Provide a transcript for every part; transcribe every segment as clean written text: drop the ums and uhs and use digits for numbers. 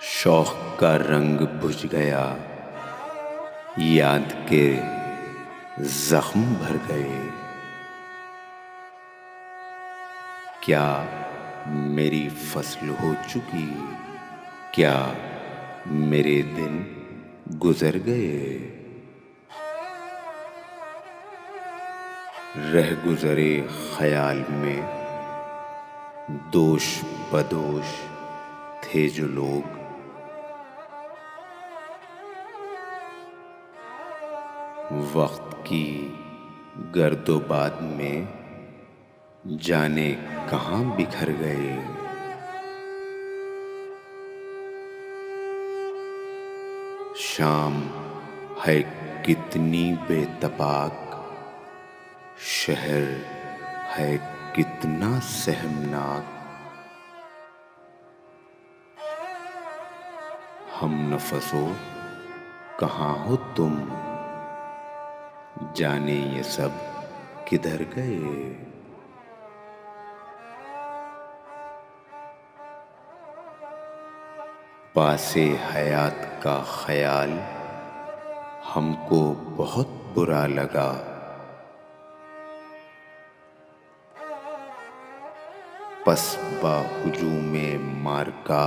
शौक का रंग बुझ गया, याद के जख्म भर गए। क्या मेरी फसल हो चुकी, क्या मेरे दिन गुजर गए। रह गुजरे ख्याल में दोष बदोश थे जो लोग, वक्त की गर्दोबाद में जाने कहाँ बिखर गए। शाम है कितनी बेतपाक, शहर है कितना सहमनाक। हम नफसो कहाँ हो तुम, जाने ये सब किधर गए। पासे हयात का ख्याल हमको बहुत बुरा लगा। पस बाहुजूमे मारका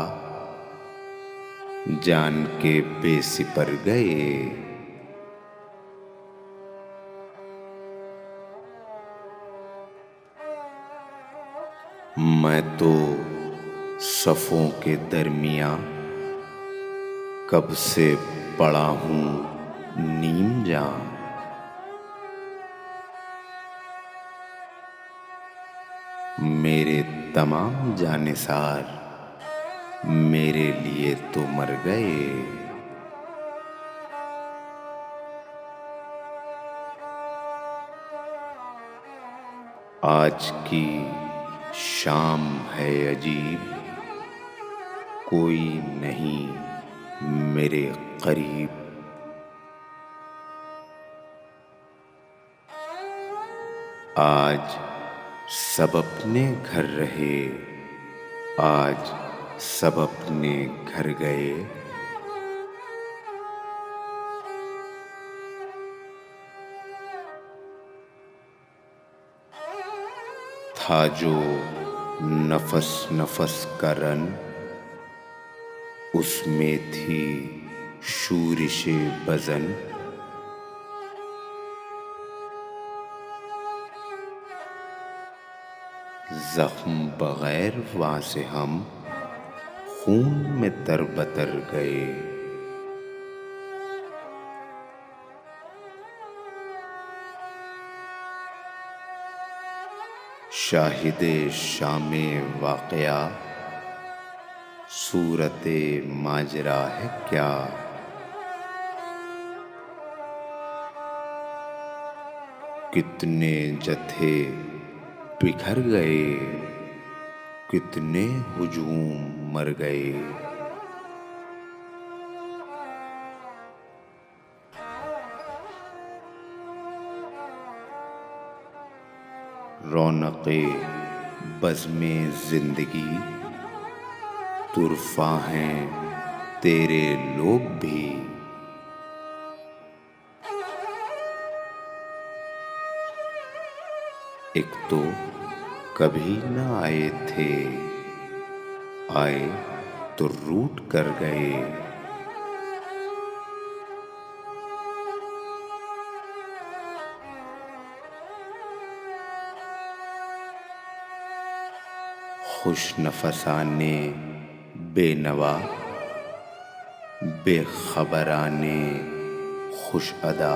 जान के बेसिपर गए। मैं तो सफ़ों के दरमियाँ कब से पड़ा हूँ नीम जां। मेरे तमाम जानिसार मेरे लिए तो मर गए। आज की शाम है अजीब, कोई नहीं मेरे करीब। आज सब अपने घर रहे, आज सब अपने घर गए। था जो नफस नफस का रन, उसमें थी शूरिशे बज़न। जख्म बगैर वहाँ से हम खून में तरबतर गए। शाहिदे शामे वाक़या सूरते माजरा है क्या। कितने जत्थे बिखर गए, कितने हुजूम मर गए। रौनक़े बज़्मे ज़िंदगी तुरफ़ा हैं तेरे लोग भी। एक तो कभी न आए थे, आए तो रूठ कर गए। खुश नफसाने बेनवा, बेखबराने खुश अदा।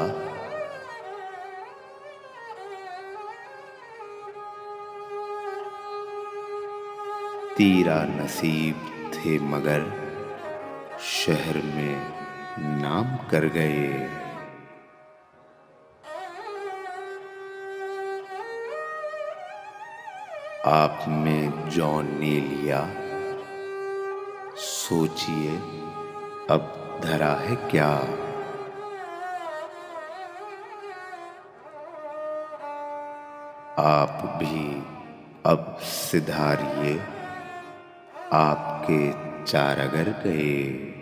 तीरा नसीब थे मगर शहर में नाम कर गए। आप में जौन ने लिया, सोचिए अब धरा है क्या। आप भी अब सिधारिए, आपके चार अगर कहे